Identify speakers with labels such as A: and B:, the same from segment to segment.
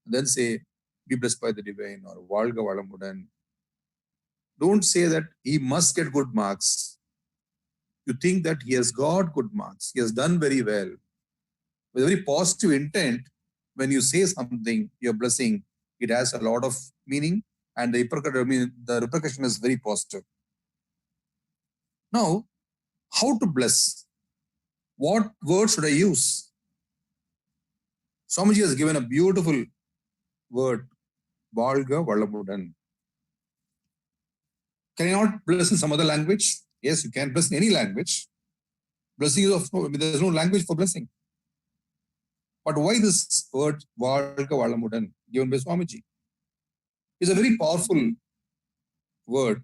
A: Then say, be blessed by the divine or Valga Valamudan. Don't say that he must get good marks. You think that he has got good marks. He has done very well. With a very positive intent, when you say something, your blessing, it has a lot of meaning and the repercussion is very positive. Now, how to bless? What word should I use? Swamiji has given a beautiful word, Valga Valamudan. Can you not bless in some other language? Yes, you can bless in any language. Blessing is there's no language for blessing. But why this word Valga Valamudan given by Swamiji? It's a very powerful word.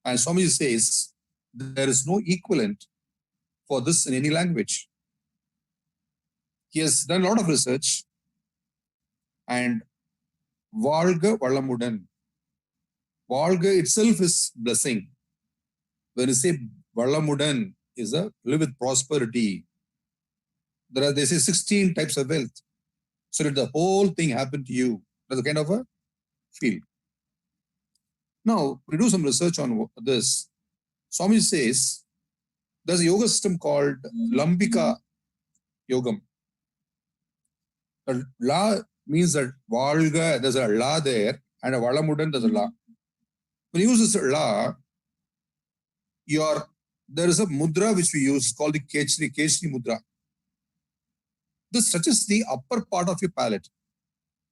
A: And Swamiji says there is no equivalent for this in any language. He has done a lot of research and Valga Valamudan. Valga itself is blessing. When you say Valamudan is a live with prosperity, they say 16 types of wealth. So let the whole thing happen to you. That's a kind of a feel. Now, we do some research on this. Swami says there's a yoga system called Lambika Yogam. The La means that Valga, there's a La there, and a Valamudan, there's a La. When you use this La, there is a mudra which we use called the Kechri mudra. This touches the upper part of your palate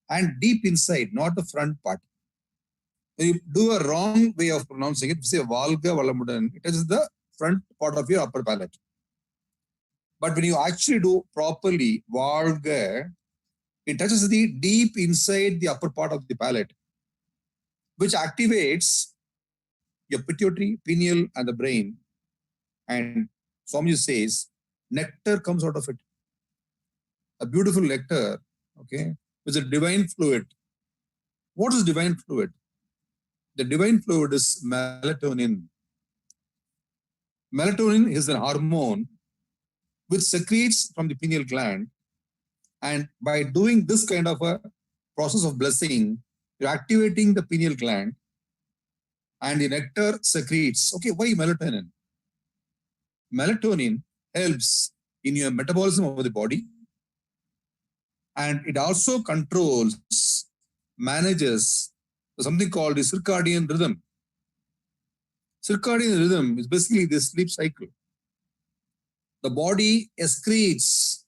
A: and deep inside, not the front part. When you do a wrong way of pronouncing it, say Valga Valamudan, it touches the front part of your upper palate. But when you actually do properly Valga, it touches the deep inside the upper part of the palate, which activates your pituitary, pineal, and the brain. And Swamiji says, nectar comes out of it. A beautiful nectar, okay, with a divine fluid. What is divine fluid? The divine fluid is melatonin. Melatonin is an hormone which secretes from the pineal gland. And by doing this kind of a process of blessing, you're activating the pineal gland and the nectar secretes. Okay, why melatonin? Melatonin helps in your metabolism of the body. And it also manages something called the circadian rhythm. Circadian rhythm is basically the sleep cycle. The body excretes,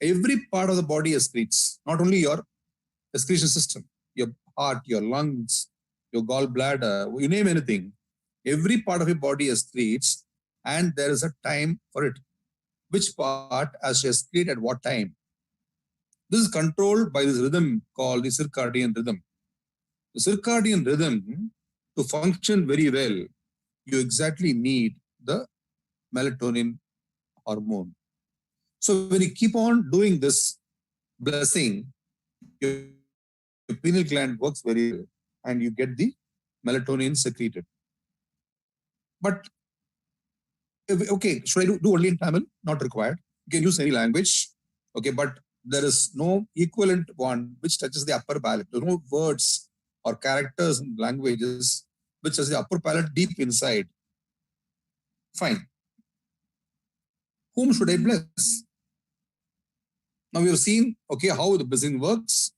A: every part of the body excretes, not only your excretion system, your heart, your lungs, your gallbladder, you name anything. Every part of your body excretes, and there is a time for it. Which part has to excrete at what time? This is controlled by this rhythm called the circadian rhythm. The circadian rhythm, to function very well, you exactly need the melatonin hormone. So when you keep on doing this blessing, your pineal gland works very well and you get the melatonin secreted. But, okay, should I do only in Tamil? Not required. You can use any language, okay, but there is no equivalent one which touches the upper palate. There are no words or characters in languages which touches the upper palate deep inside. Fine. Whom should I bless? Now we have seen, okay, how the blessing works,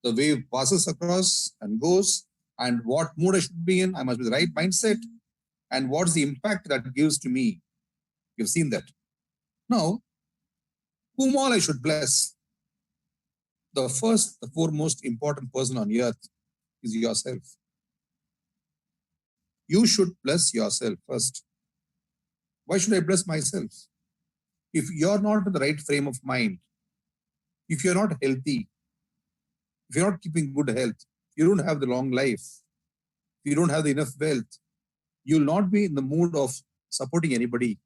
A: the wave passes across and goes, and what mood I should be in, I must be the right mindset, and what's the impact that gives to me. You've seen that. Now, whom all I should bless? The foremost important person on earth is yourself. You should bless yourself first. Why should I bless myself? If you're not in the right frame of mind, if you're not healthy, if you're not keeping good health, you don't have the long life, you don't have the enough wealth, you'll not be in the mood of supporting anybody,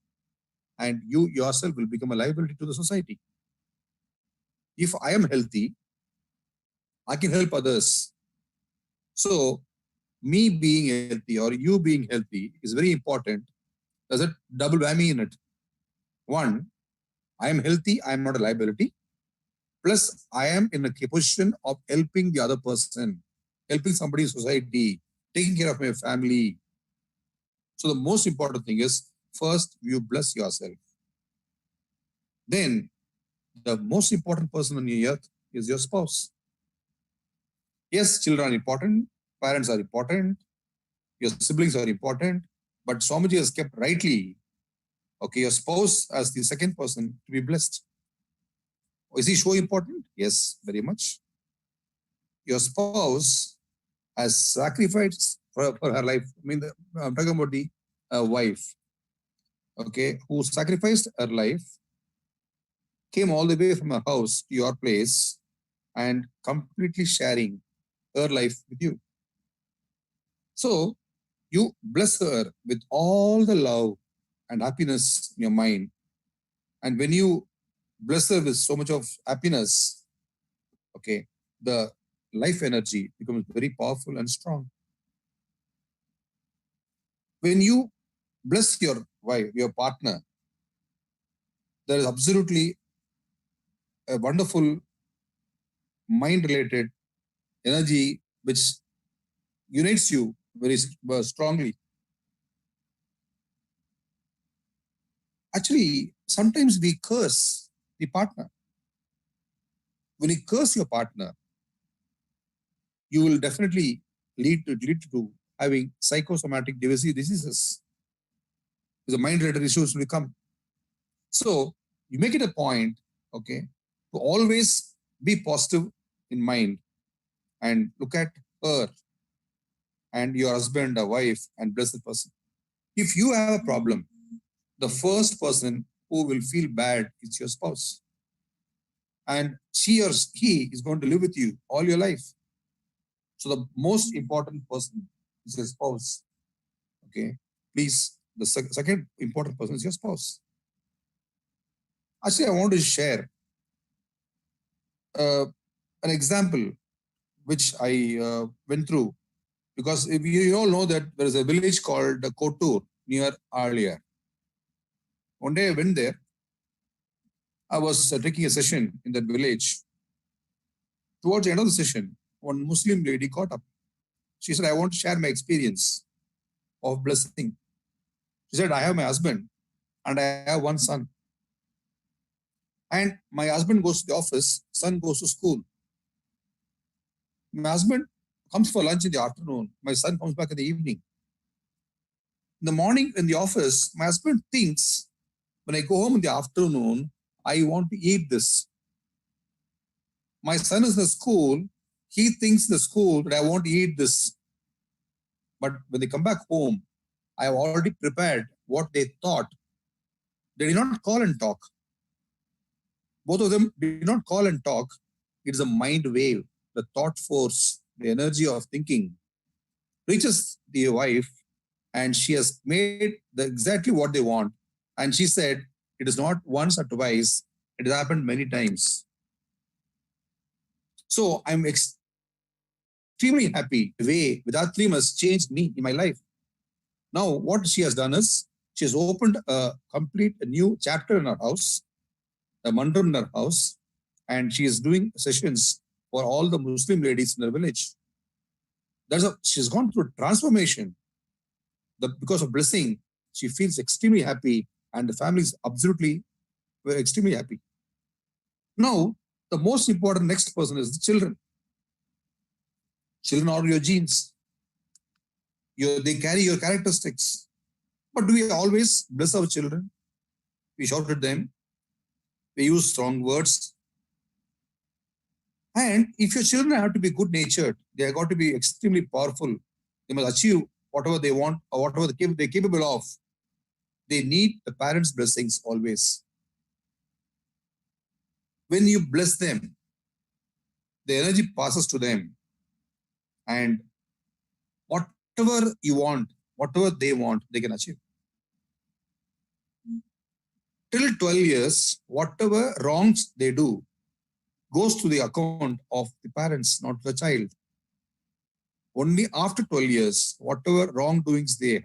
A: and you yourself will become a liability to the society. If I am healthy, I can help others. So me being healthy or you being healthy is very important. There's a double whammy in it. One, I am healthy, I am not a liability. Plus, I am in a position of helping the other person, helping somebody in society, taking care of my family. So the most important thing is, first, you bless yourself. Then, the most important person on the earth is your spouse. Yes, children are important, parents are important, your siblings are important, but Swamiji has kept rightly, okay, your spouse as the second person to be blessed. Is he so important? Yes, very much. Your spouse has sacrificed for her life. I mean, I'm talking about the wife, okay, who sacrificed her life, came all the way from her house to your place and completely sharing her life with you. So you bless her with all the love and happiness in your mind. And when you bless her with so much of happiness, okay, the life energy becomes very powerful and strong. When you bless your wife, your partner, there is absolutely a wonderful mind-related energy which unites you very strongly. Actually, sometimes we curse the partner. When you curse your partner, you will definitely lead to having psychosomatic diseases. The mind-related issues will come. So you make it a point, okay, to always be positive in mind and look at her and your husband or wife and bless the person. If you have a problem, the first person who will feel bad is your spouse. And she or he is going to live with you all your life. So the most important person is your spouse. Okay, please, the second important person is your spouse. Actually, I want to share an example which I went through, because if you all know that there is a village called Kotur near Alia. One day I went there. I was taking a session in that village. Towards the end of the session, one Muslim lady got up. She said, I want to share my experience of blessing. She said, I have my husband and I have one son. And my husband goes to the office, son goes to school. My husband comes for lunch in the afternoon. My son comes back in the evening. In the morning in the office, my husband thinks, when I go home in the afternoon, I want to eat this. My son is in the school. He thinks in the school that I want to eat this. But when they come back home, I have already prepared what they thought. They did not call and talk. Both of them did not call and talk. It is a mind wave, the thought force, the energy of thinking reaches the wife, and she has made exactly what they want. And she said, it is not once or twice, it has happened many times. So I'm extremely happy the way Vedatri has changed me in my life. Now, what she has done is, she has opened a new chapter in her house, a mandram in her house, and she is doing sessions for all the Muslim ladies in her village. She's gone through transformation. Because of blessing, she feels extremely happy, and the family is absolutely extremely happy. Now, the most important next person is the children. Children are your genes. They carry your characteristics. But do we always bless our children? We shout at them. We use strong words. And if your children have to be good-natured, they have got to be extremely powerful. They must achieve whatever they want or whatever they're capable of. They need the parents' blessings always. When you bless them, the energy passes to them. And whatever you want, whatever they want, they can achieve. Till 12 years, whatever wrongs they do goes to the account of the parents, not the child. Only after 12 years, whatever wrongdoings they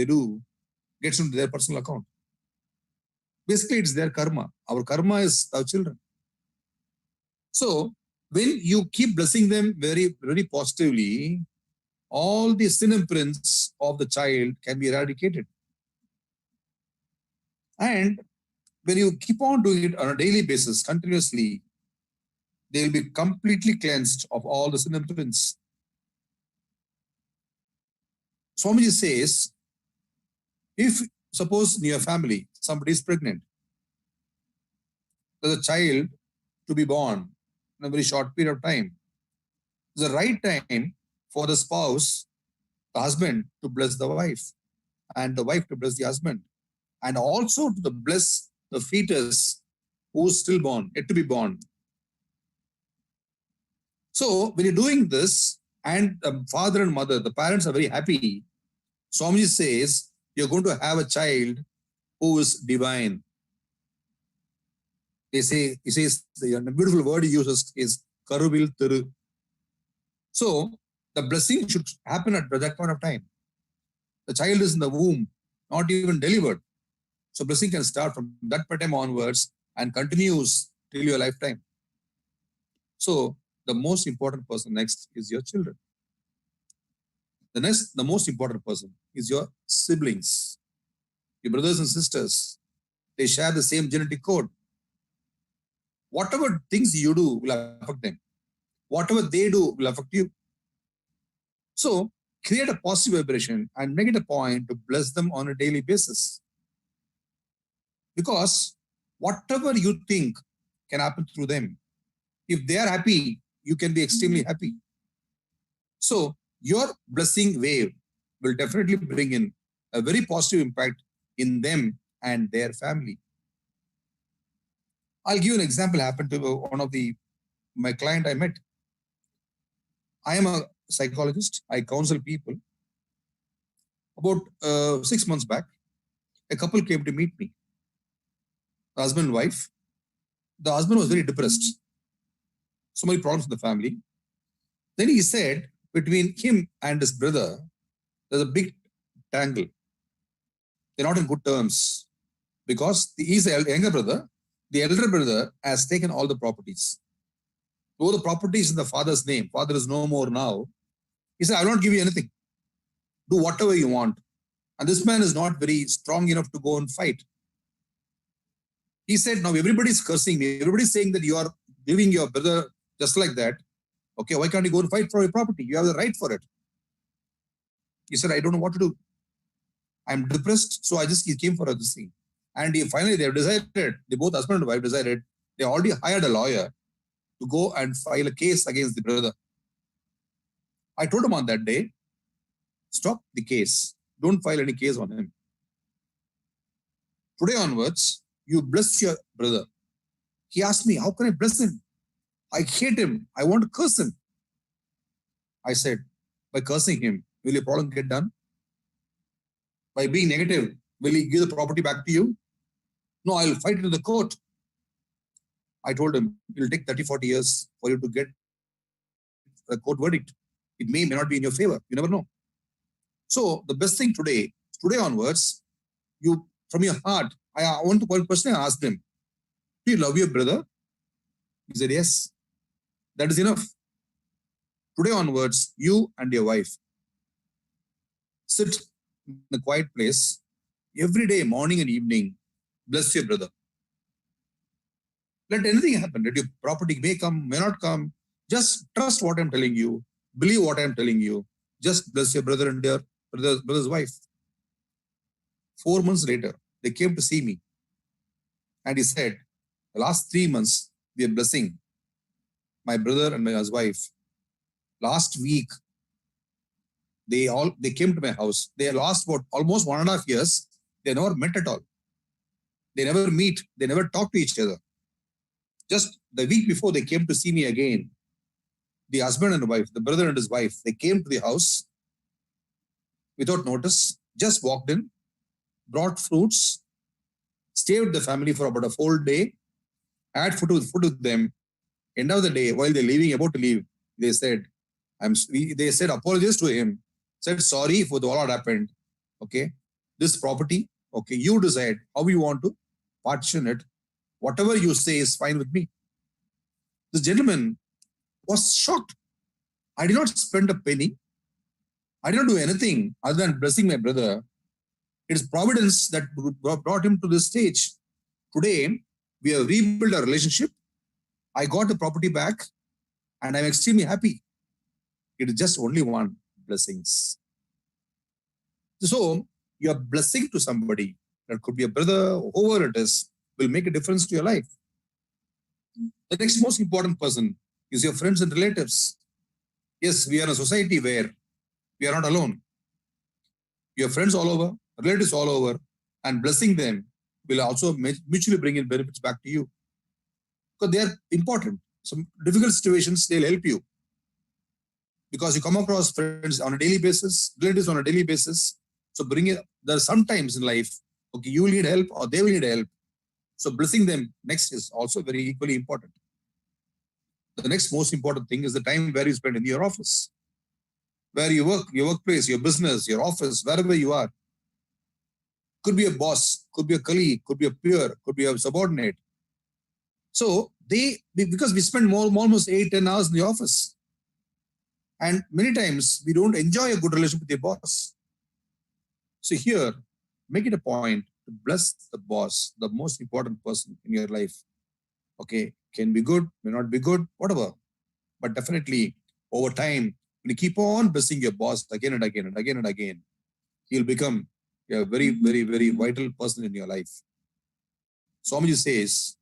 A: do gets into their personal account. Basically, it's their karma. Our karma is our children. So when you keep blessing them very, very positively, all the sin imprints of the child can be eradicated. And when you keep on doing it on a daily basis, continuously, they will be completely cleansed of all the sin imprints. Swamiji says, if suppose in your family, somebody is pregnant, there's a child to be born in a very short period of time. It's the right time for the spouse, the husband, to bless the wife, and the wife to bless the husband, and also to bless the fetus who's still born, yet to be born. So when you're doing this, and the father and mother, the parents are very happy, Swamiji says, you're going to have a child who is divine. He says, the beautiful word he uses is Karuvil Thiru. So the blessing should happen at that point of time. The child is in the womb, not even delivered. So blessing can start from that time onwards and continues till your lifetime. So the most important person next is your children. The most important person is your siblings, your brothers and sisters. They share the same genetic code. Whatever things you do will affect them. Whatever they do will affect you. So create a positive vibration and make it a point to bless them on a daily basis. Because whatever you think can happen through them. If they are happy, you can be extremely happy. So your blessing wave will definitely bring in a very positive impact in them and their family. I'll give you an example happened to one of my client I met. I am a psychologist. I counsel people. About 6 months back, a couple came to meet me. The husband and wife. The husband was very depressed. So many problems in the family. Then he said, between him and his brother, there's a big tangle. They're not in good terms because he's the younger brother. The elder brother has taken all the properties. Though the property is in the father's name, father is no more now. He said, I will not give you anything. Do whatever you want. And this man is not very strong enough to go and fight. He said, now everybody's cursing me. Everybody's saying that you are giving your brother just like that. Okay, why can't you go and fight for your property? You have the right for it. He said, I don't know what to do. I'm depressed, so I just came for this thing. And finally, they have decided, both husband and wife decided, they already hired a lawyer to go and file a case against the brother. I told him on that day, stop the case. Don't file any case on him. Today onwards, you bless your brother. He asked me, how can I bless him? I hate him. I want to curse him. I said, by cursing him, will your problem get done? By being negative, will he give the property back to you? No, I'll fight it in the court. I told him, it will take 30, 40 years for you to get a court verdict. It may not be in your favor. You never know. So the best thing today onwards, you from your heart, one question I asked him, do you love your brother? He said, yes. That is enough. Today onwards, you and your wife sit in a quiet place every day, morning and evening, bless your brother. Let anything happen. Let your property may come, may not come. Just trust what I'm telling you. Believe what I'm telling you. Just bless your brother and your brother's wife. 4 months later, they came to see me. And he said, the last 3 months, we are blessing my brother and his wife. Last week, they came to my house. They lost about almost 1.5 years. They never met at all. They never meet. They never talk to each other. Just the week before they came to see me again, the husband and wife, the brother and his wife, they came to the house without notice, just walked in, brought fruits, stayed with the family for about a whole day, had food with them. End of the day, while they're leaving, about to leave, they said, apologies to him, said sorry for all that happened. Okay, this property, okay, you decide how you want to partition it. Whatever you say is fine with me. The gentleman was shocked. I did not spend a penny. I did not do anything other than blessing my brother. It is providence that brought him to this stage. Today, we have rebuilt our relationship. I got the property back and I'm extremely happy. It is just only one blessings. So, your blessing to somebody, that could be a brother, whoever it is, will make a difference to your life. The next most important person is your friends and relatives. Yes, we are in a society where we are not alone. Your friends all over, relatives all over, and blessing them will also mutually bring in benefits back to you. Because they are important. Some difficult situations, they'll help you. Because you come across friends on a daily basis, relatives on a daily basis. So there are some times in life, okay, you will need help or they will need help. So blessing them next is also very equally important. The next most important thing is the time where you spend in your office, where you work, your workplace, your business, your office, wherever you are. Could be a boss, could be a colleague, could be a peer, could be a subordinate. So because we spend almost 8-10 hours in the office. And many times we don't enjoy a good relationship with your boss. So here, make it a point to bless the boss, the most important person in your life. Okay, can be good, may not be good, whatever. But definitely over time, when you keep on blessing your boss again and again and again and again, he'll become a very, very, very vital person in your life. Swamiji says,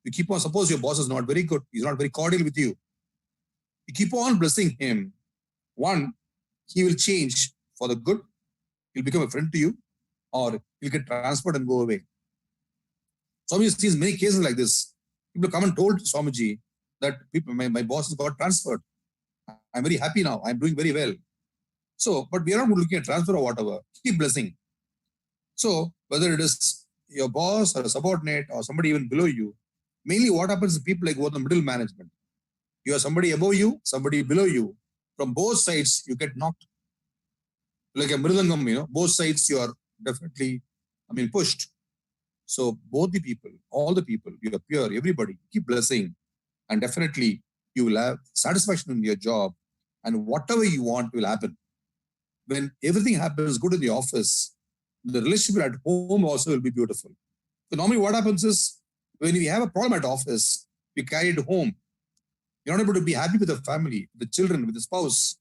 A: you keep on, suppose your boss is not very good, he's not very cordial with you. You keep on blessing him. One, he will change for the good. He'll become a friend to you, or he'll get transferred and go away. Swamiji sees many cases like this. People come and told Swamiji that my boss has got transferred. I'm very happy now. I'm doing very well. So, but we are not looking at transfer or whatever. Keep blessing. So, whether it is your boss or a subordinate or somebody even below you, mainly what happens is people like the middle management. You have somebody above you, somebody below you. From both sides, you get knocked. Like a mridangam, both sides you are definitely, pushed. So both the people, all the people, your peer, everybody, keep blessing. And definitely you will have satisfaction in your job and whatever you want will happen. When everything happens good in the office, the relationship at home also will be beautiful. So normally what happens is when we have a problem at office, we carry it home. You're not able to be happy with the family, with the children, with the spouse,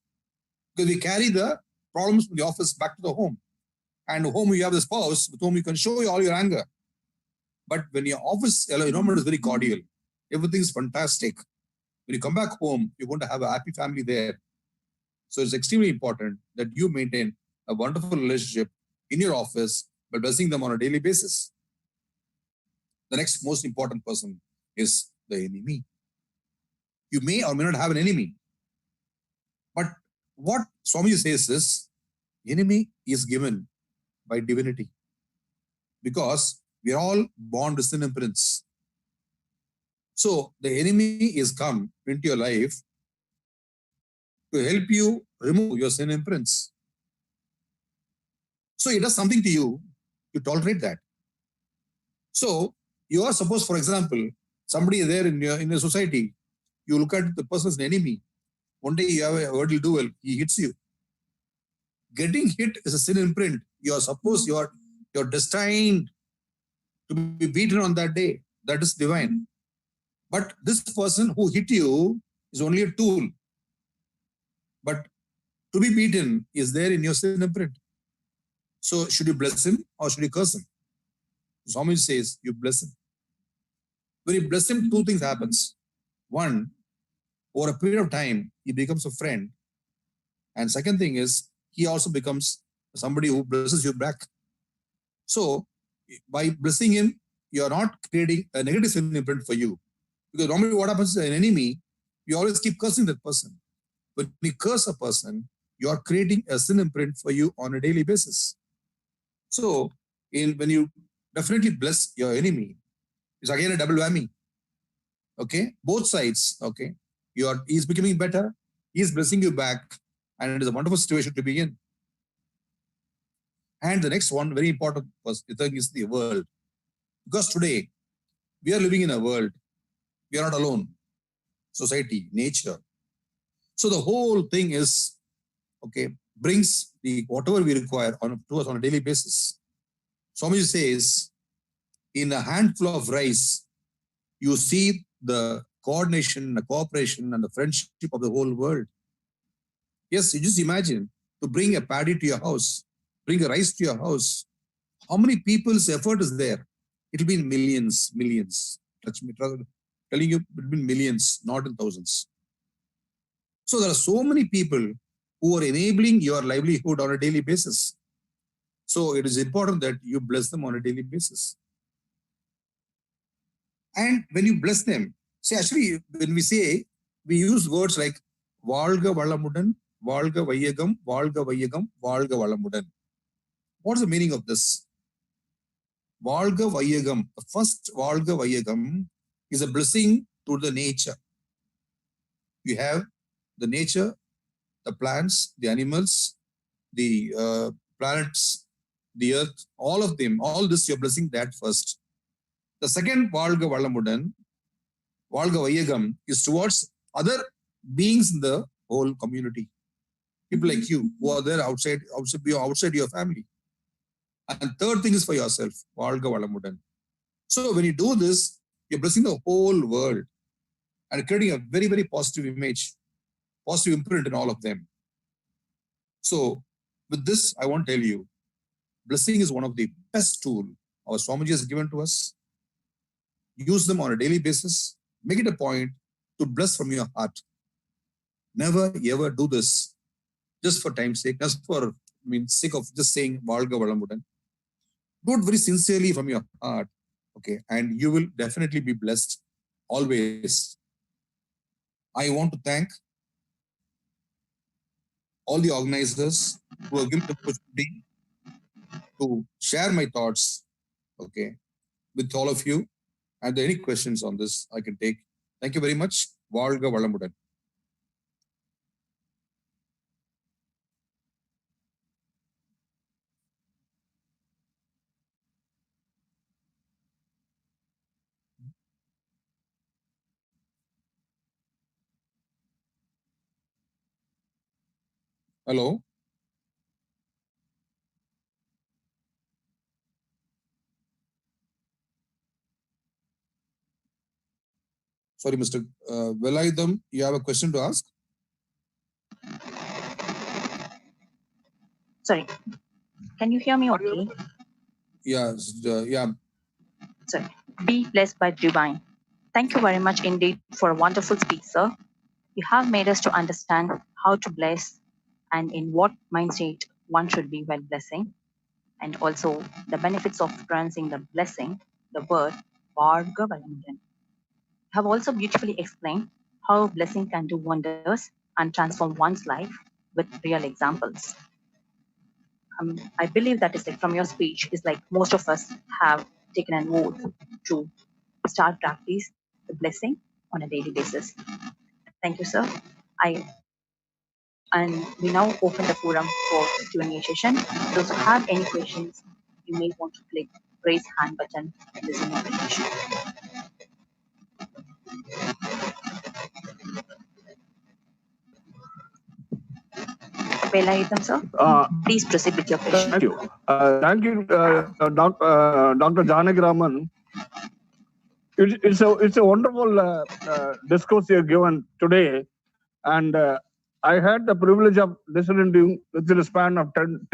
A: because we carry the problems from the office back to the home. And home you have the spouse with whom you can show all your anger. But when your office environment is very cordial, everything is fantastic. When you come back home, you're going to have a happy family there. So it's extremely important that you maintain a wonderful relationship in your office by blessing them on a daily basis. The next most important person is the enemy. You may or may not have an enemy. But what Swamiji says is, enemy is given by divinity. Because we are all born with sin imprints. So the enemy is come into your life to help you remove your sin imprints. So it does something to you, you tolerate that. So you are supposed, for example, somebody is there in your society, you look at the person as an enemy. One day you have a word will do well, he hits you. Getting hit is a sin imprint. You are supposed, you're destined to be beaten on that day. That is divine. But this person who hit you is only a tool. But to be beaten is there in your sin imprint. So should you bless him or should you curse him? Swamiji says you bless him. When you bless him, two things happens. One, over a period of time, he becomes a friend. And second thing is, he also becomes somebody who blesses you back. So by blessing him, you are not creating a negative sin imprint for you. Because normally what happens is an enemy, you always keep cursing that person. When you curse a person, you are creating a sin imprint for you on a daily basis. So when you definitely bless your enemy, it's again a double whammy. Okay, both sides. Okay, he's becoming better, he's blessing you back, and it is a wonderful situation to be in. And the next one, very important, thing is the world. Because today we are living in a world, we are not alone. society, nature. So the whole thing is, okay, brings the whatever we require to us on a daily basis. Swamiji says, in a handful of rice, you see the coordination, the cooperation, and the friendship of the whole world. Yes, you just imagine to bring a paddy to your house, bring a rice to your house. How many people's effort is there? It'll be in millions, millions. Touch me, telling you, it'll be in millions, not in thousands. So there are so many people who are enabling your livelihood on a daily basis. So it is important that you bless them on a daily basis. And when you bless them, see, actually, when we say, we use words like Valga Valamudan, Valga Vayagam, Valga Vayagam, Valga Valamudan. What is the meaning of this? Valga Vayagam, the first Valga Vayagam is a blessing to the nature. You have the nature, the plants, the animals, the planets, the earth, all of them, all this you're blessing that first. The second Valga Valamudan, Valga Vayagam, is towards other beings in the whole community. People like you who are there outside your family. And third thing is for yourself, Valga Valamudan. So when you do this, you're blessing the whole world and creating a very, very positive image, positive imprint in all of them. So with this, I want to tell you, blessing is one of the best tools our Swamiji has given to us. Use them on a daily basis. Make it a point to bless from your heart. Never ever do this just for time's sake, just for sake of just saying Valga Valamudan. Do it very sincerely from your heart, okay, and you will definitely be blessed always. I want to thank all the organizers who have given the opportunity to share my thoughts, okay, with all of you. Are there any questions on this I can take? Thank you very much. Valga Valamudan. Hello. Sorry, Mr. Velayudham, you have a question to ask?
B: Sorry, can you hear me okay?
A: Yes, yeah.
B: Sorry, be blessed by divine. Thank you very much indeed for a wonderful speech, sir. You have made us to understand how to bless and in what mind state one should be while blessing, and also the benefits of pronouncing the blessing, the word Varga Valamudan. You have also beautifully explained how blessing can do wonders and transform one's life with real examples. I believe that is like from your speech is like most of us have taken an oath to start practice the blessing on a daily basis. Thank you, sir. And we now open the forum for Q&A session. Those who have any questions, you may want to click raise hand button in the Zoom application. Velayudham, sir, please proceed with your question.
C: Thank you. Thank you, Dr. Janaki Raman. It's a wonderful discourse you have given today, and I had the privilege of listening to you within a span of 10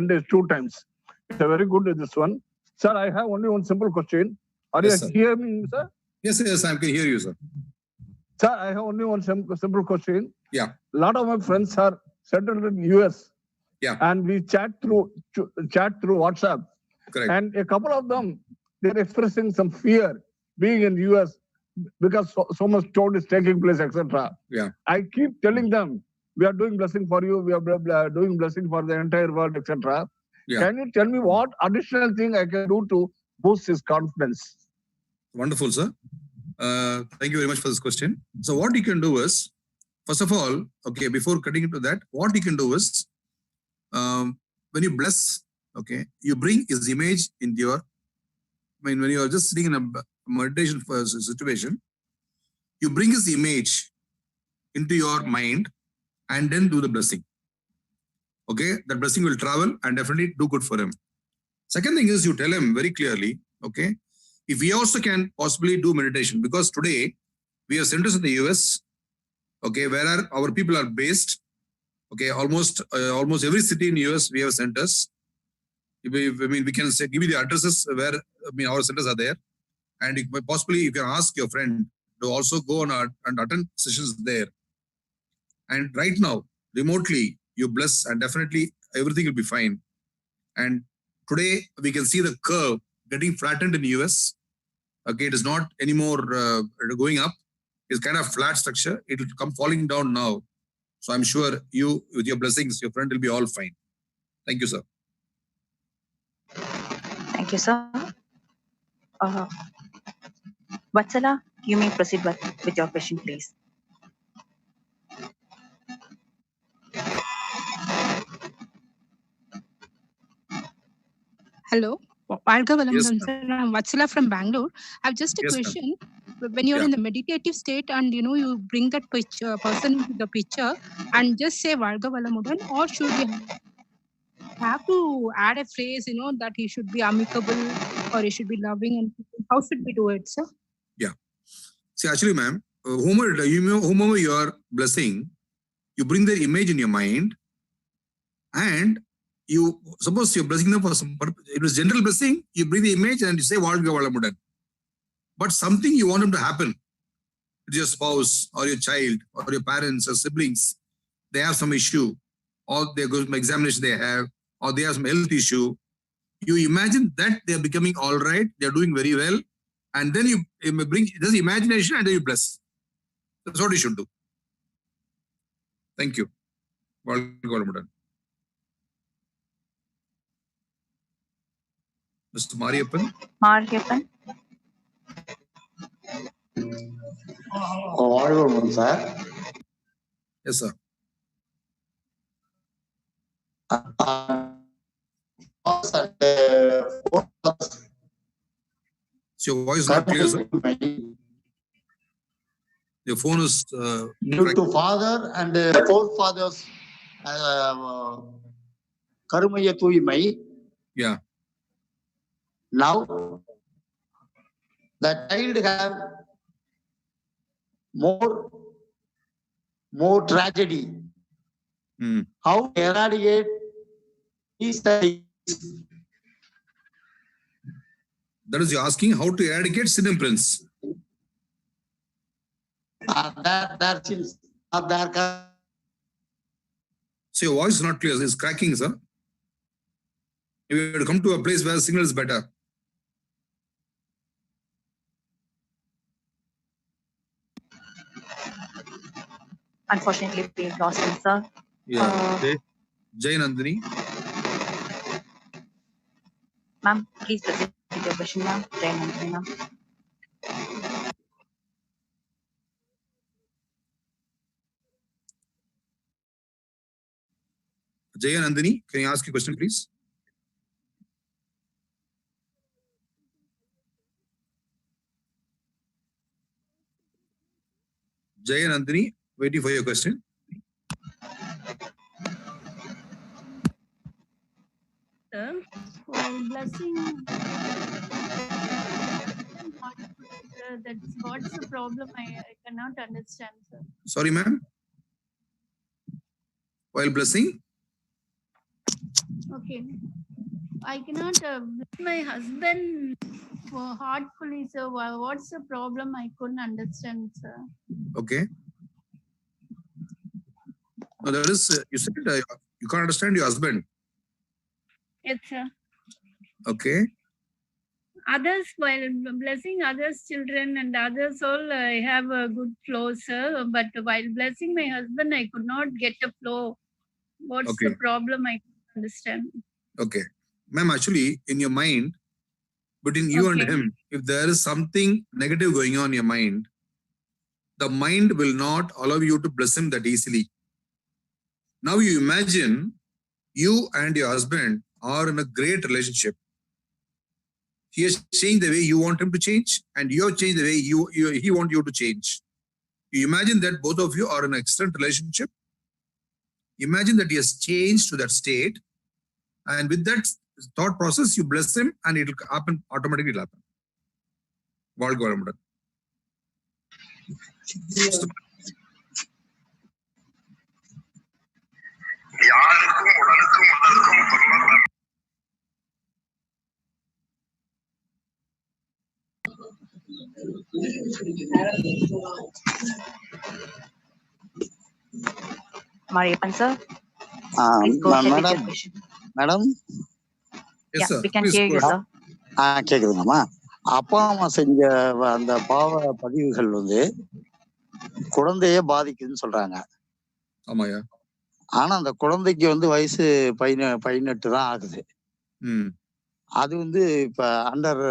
C: days, 2 times. It's a very good this one. Sir, I have only one simple question. Are you hearing me, sir?
A: Yes, I can hear you, sir.
C: Sir, I have only one simple question.
A: Yeah.
C: A lot of my friends are settled in US.
A: Yeah.
C: And we chat through WhatsApp.
A: Correct.
C: And a couple of them, they're expressing some fear being in US because so much toad is taking place, etc.
A: Yeah.
C: I keep telling them, we are doing blessing for you, we are doing blessing for the entire world, etc.
A: Yeah.
C: Can you tell me what additional thing I can do to boost his confidence?
A: Wonderful, sir. Thank you very much for this question. So what you can do is, first of all, okay, before cutting into that, what you can do is, when you bless, okay, you bring his image in your, when you are just sitting in a meditation situation, you bring his image into your mind and then do the blessing. Okay, that blessing will travel and definitely do good for him. Second thing is you tell him very clearly, okay, if we also can possibly do meditation, because today we have centers in the US, okay, where our people are based. Okay, almost every city in the US we have centers. We can say, give you the addresses where our centers are there, and possibly you can ask your friend to also go on and attend sessions there. And right now, remotely, you bless, and definitely everything will be fine. And today we can see the curve getting flattened in the US. Okay, it is not anymore going up. It's kind of flat structure. It will come falling down now. So I'm sure you, with your blessings, your friend will be all fine. Thank you, sir.
B: Thank you, sir. Vatsala, you may proceed with your question, please.
D: Hello, Bhargavalam,
A: Yes,
D: sir. I'm Vatsala from Bangalore. I have just a
A: Yes, ma'am.
D: question. When you're
A: Yeah.
D: in the meditative state and you bring that person into the picture and just say Bhargavalamudan, or should we have to add a phrase, that he should be amicable or he should be loving, and how should we do it, sir?
A: See, actually, ma'am, whomever you are blessing, you bring their image in your mind, and you suppose you're blessing them for some purpose. It was general blessing. You bring the image and you say Valgavalamudan. But something you want them to happen with your spouse or your child or your parents or siblings, they have some issue, or they go to examination they have, or they have some health issue. You imagine that they are becoming all right, they are doing very well, and then you bring this imagination and then you bless. That's what you should do. Thank you. Valgavalamudan. Mr. Mariappan.
B: Mariappan.
E: Valgavalamudan, sir.
A: Yes, sir. So your voice is not clear, sir. Your phone is
E: Due to father and forefathers, Karumaya Tuimai.
A: Yeah.
E: Now, the child have more tragedy. How to eradicate these things?
A: That is, you're asking how to eradicate sin imprints. So your voice is not clear. It's cracking, sir. You have to come to a place where signal is better.
B: Unfortunately, we've lost him, sir.
A: Yeah. Jay Nandini.
B: Ma'am, please proceed with your question, ma'am. Jai Nandini, ma'am.
A: Jay Nandini, can you ask your question, please? Jay Nandini, waiting for your question.
F: Sir, while blessing, that's what's the problem? I cannot understand, sir.
A: Sorry, ma'am. While blessing?
F: Okay. I cannot bless my husband heartfully, sir. What's the problem? I couldn't understand, sir.
A: Okay. No, that is, you said you can't understand your husband.
F: Yes, sir.
A: Okay.
F: Others, while blessing others' children and others all, I have a good flow, sir. But while blessing my husband, I could not get a flow. What's the problem? I couldn't understand.
A: Okay. Ma'am, actually, in your mind, between you and him, if there is something negative going on in your mind, the mind will not allow you to bless him that easily. Now you imagine you and your husband are in a great relationship. He has changed the way you want him to change, and you have changed the way he wants you to change. You imagine that both of you are in an excellent relationship. Imagine that he has changed to that state. And with that thought process, you bless him and it will happen automatically. It'll happen. வாழ்க வளமுடன்.
B: Mariappan sir, please go ahead with your
E: madam,
B: question.
E: madam.
A: Yes, sir.
B: We can
A: Please
B: hear
A: go
B: you,
A: ahead.
B: sir.
E: கேக்குதுங்கம்மா. அப்பா அம்மா செஞ்ச அந்த பாவ பதிவுகள் வந்து குழந்தையே பாதிக்குதுன்னு சொல்றாங்க.
A: ஆமாயா.
E: ஆனா அந்த குழந்தைக்கு வந்து வயசு 18 தான் ஆகுது. அது வந்து இப்ப அண்டர்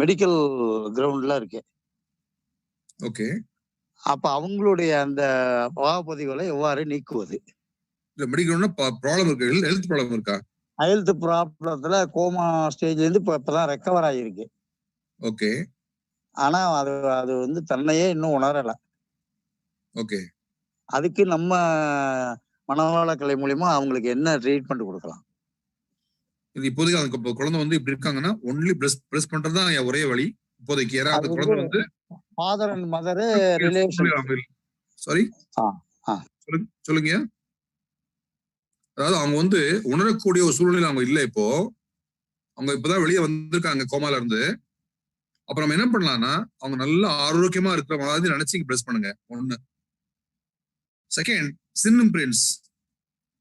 E: மெடிக்கல் கிரவுண்ட்ல இருக்கு.
A: ஓகே.
E: அப்ப அவங்களுடைய அந்த பாவப்பதிவுகளை எவ்வாறு நீக்குவது?
A: மெடிக்கல் ப்ராப்ளம் இருக்கு, ஹெல்த் ப்ராப்ளம் இருக்கா?
E: ஹெல்த் ப்ராப்ளத்துல கோமா ஸ்டேஜ்ல இருந்து இப்பதான் ரெக்கவர் ஆகிருக்கு.
A: ஓகே.
E: ஆனா அது வந்து தன்னையே இன்னும் உணரல.
A: ஓகே.
E: அதுக்கு நம்ம மனநலக்கலை மூலியமா அவங்களுக்கு என்ன ட்ரீட்மெண்ட் கொடுக்கலாம்?
A: இது இப்போதைக்கு அந்த குழந்தை வந்து இப்படி இருக்காங்கன்னா ஒன்லி பிளஸ் பண்றதுதான் ஒரே வழி இப்போதைக்கு. ஏன்னா அந்த குழந்தை வந்து
E: father and mother relation.
A: Sorry, சொல்லுங்க. அதாவது அவங்க வந்து உணரக்கூடிய ஒரு சூழ்நிலை அவங்க இல்லை. இப்போ அவங்க இப்பதான் வெளியே வந்திருக்காங்க கோமால இருந்து. அப்ப நம்ம என்ன பண்ணலாம்னா அவங்க நல்ல ஆரோக்கியமா இருக்கிற மாதிரி நினைச்சு பிளஸ் பண்ணுங்க. ஒண்ணு. செகண்ட், சின் இம்பிரின்ட்ஸ்,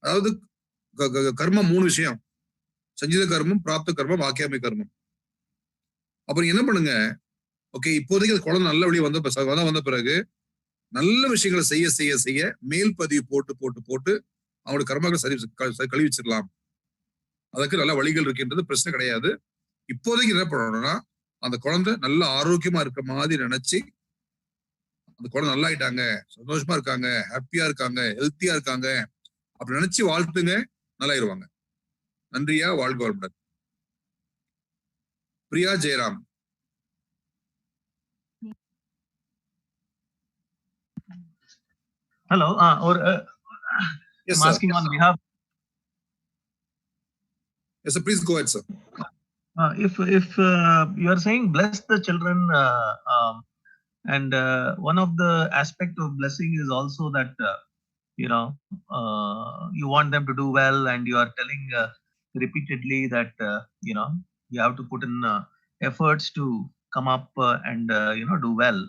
A: அதாவது கர்மம் 3 விஷயம்: சஞ்சித கர்மம், பிராப்த கர்மம், வாக்கியாமி கர்மம். அப்புறம் என்ன பண்ணுங்க, ஓகே இப்போதைக்கு அது குழந்தை நல்ல வழி வந்த பிறகு நல்ல விஷயங்களை செய்ய செய்ய செய்ய மேல் பதிவு போட்டு போட்டு போட்டு அவங்களோட கர்மாக்களை சரி கழுவி வச்சிடலாம். அதுக்கு நல்ல வழிகள் இருக்கின்றது, பிரச்சனை கிடையாது. இப்போதைக்கு என்ன பண்ணணும்னா அந்த குழந்தை நல்ல ஆரோக்கியமா இருக்க மாதிரி நினைச்சு அந்த குழந்தை நல்லா ஆயிட்டாங்க, சந்தோஷமா இருக்காங்க, ஹாப்பியா இருக்காங்க, ஹெல்த்தியா இருக்காங்க அப்படி நினைச்சு வாழ்த்துங்க, நல்லாயிருவாங்க. நன்றியா, வாழ்க வளமுடன். Priya Jayaram.
G: Hello.
A: Yes,
G: I'm
A: sir.
G: asking on behalf.
A: Yes, sir. Please go ahead, sir.
G: If you are saying bless the children, and one of the aspect of blessing is also that you want them to do well, and you are telling repeatedly that you have to put in efforts to come up and do well.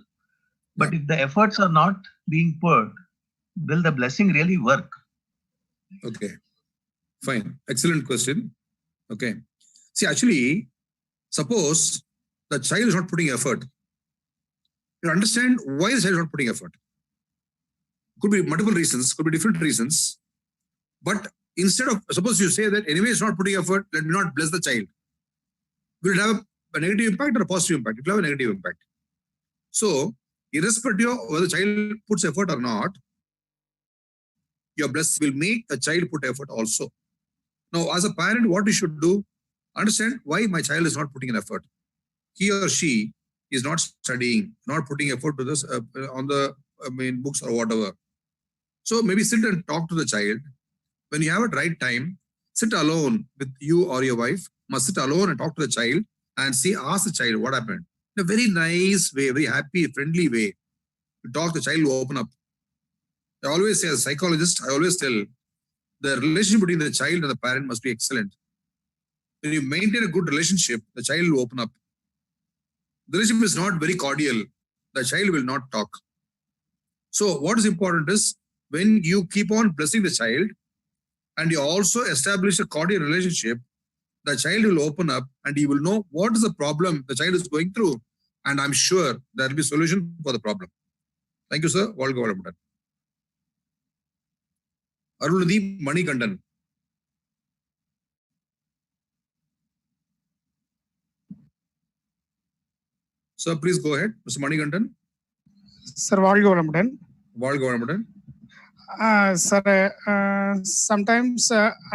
G: But if the efforts are not being put, will the blessing really work?
A: Okay, fine. Excellent question. Okay. See, actually, suppose the child is not putting effort. You understand why the child is not putting effort. Could be multiple reasons, could be different reasons. But instead of, suppose you say that anyway it's not putting effort, let me not bless the child. Will it have a negative impact or a positive impact? It will have a negative impact. So, irrespective of whether the child puts effort or not, your blessing will make the child put effort also. Now, as a parent, what you should do, understand why my child is not putting an effort. He or she is not studying, not putting effort to this on the books or whatever. So maybe sit and talk to the child. When you have a right time, sit alone with you or your wife. Must sit alone and talk to the child and ask the child what happened. In a very nice way, very happy, friendly way. You talk, the child will open up. I always say, as a psychologist, I always tell, the relationship between the child and the parent must be excellent. When you maintain a good relationship, the child will open up. The relationship is not very cordial, the child will not talk. So what is important is, when you keep on blessing the child and you also establish a cordial relationship, the child will open up and he will know what is the problem the child is going through. And I'm sure there will be a solution for the problem. Thank you, sir. Valga valamudan. Aruladi Manikandan. Sir, please go ahead. Mr. Manikandan.
H: Sir, வாழ்க வளமுடன்.
A: வாழ்க வளமுடன்.
H: Sir, sometimes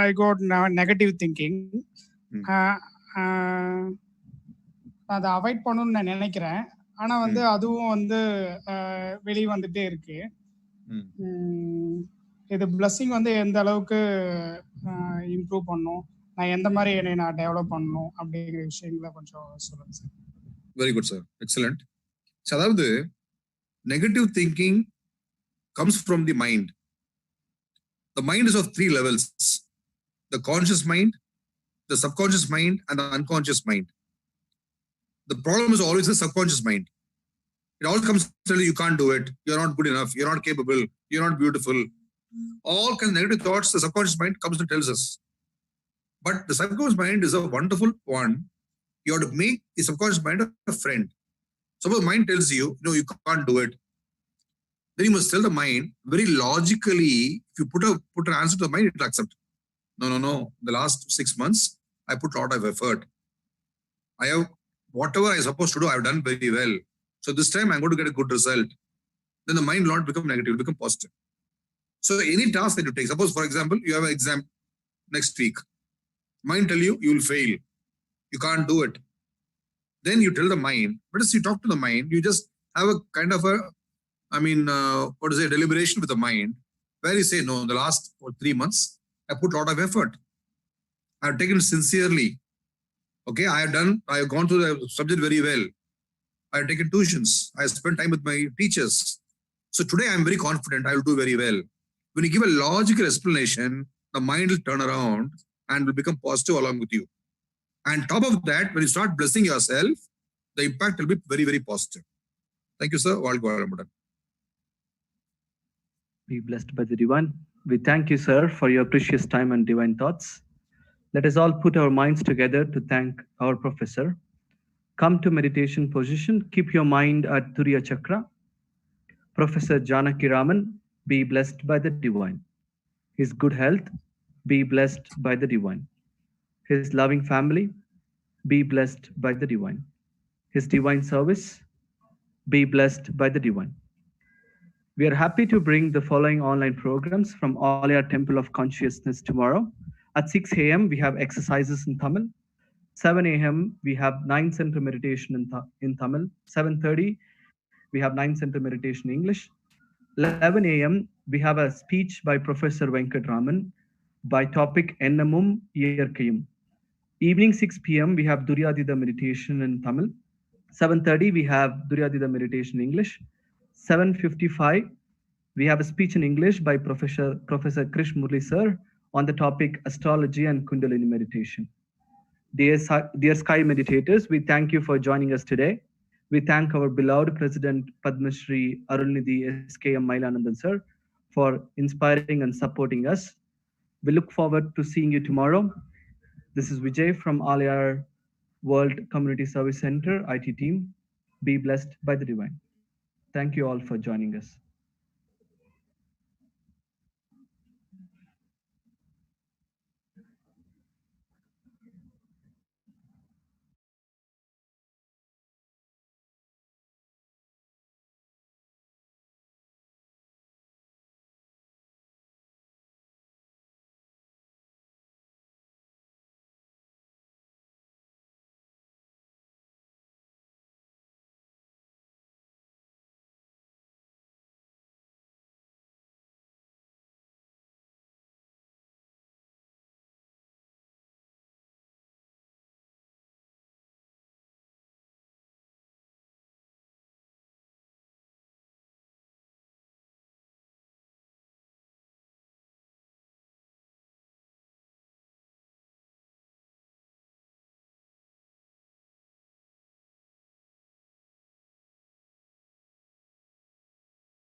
H: I got negative thinking. அதை avoid பண்ணணும்னு நான் நினைக்கிறேன். ஆனா வந்து அதுவும் வந்து வெளியே வந்துட்டே இருக்கு. இது பிளஸ்ஸிங் வந்து எந்த அளவுக்கு இம்ப்ரூவ் பண்ணும், நான் எந்த மாதிரி என்னை நான் டெவலப் பண்ணணும் அப்படிங்கிற விஷயங்களை கொஞ்சம் சொல்லுங்க sir.
A: Very good sir, excellent. அதாவது negative thinking comes from the mind. The mind is of 3 levels: the conscious mind, the subconscious mind, and the unconscious mind. The problem is always the subconscious mind. It always comes to tell you, you can't do it, you're not good enough, you're not capable, you're not beautiful. All kinds of negative thoughts, the subconscious mind comes and tells us. But the subconscious mind is a wonderful one. You have to make the subconscious mind a friend. Suppose mind tells you, no, you can't do it. Then you must tell the mind very logically. If you put an answer to the mind, it will accept. No. The last 6 months, I put a lot of effort. I have whatever I was supposed to do, I have done very well. So this time I'm going to get a good result. Then the mind will not become negative, it will become positive. So any task that you take, suppose for example, you have an exam next week. Mind tell you, you will fail. You can't do it. Then you tell the mind, but as you talk to the mind, you just have a kind of a, deliberation with the mind, where you say, no, the last 3 months, I put a lot of effort. I have taken it sincerely. Okay, I have gone through the subject very well. I have taken tuitions. I have spent time with my teachers. So today I am very confident I will do very well. When you give a logical explanation, the mind will turn around and will become positive along with you. And top of that, when you start blessing yourself, the impact will be very, very positive. Thank you, sir. Valga Valamudan.
I: Be blessed by the divine. We thank you, sir, for your precious time and divine thoughts. Let us all put our minds together to thank our professor. Come to meditation position. Keep your mind at Turiya Chakra. Professor Janaki Raman, be blessed by the divine. His good health, be blessed by the divine. His loving family, be blessed by the divine. His divine service, be blessed by the divine. We are happy to bring the following online programs from Alaya Temple of Consciousness tomorrow. At 6 a.m., we have exercises in Tamil. 7 a.m., we have 9 center meditation in Tamil. 7:30, we have 9 center meditation in English. 11 a.m., we have a speech by Professor Venkat Raman by topic Ennamum Iyarkayum. Evening 6 p.m., we have Duryadhida meditation in Tamil. 7:30, we have Duryadhida meditation in English. 7:55, we have a speech in English by Professor Krish Murli sir on the topic astrology and Kundalini meditation. Dear Sky meditators, we thank you for joining us today. We thank our beloved President Padma Shri Arulnidhi S.K.M. Mailanandan sir for inspiring and supporting us. We look forward to seeing you tomorrow. This is Vijay from Aliyar World Community Service Center, IT team. Be blessed by the divine. Thank you all for joining us.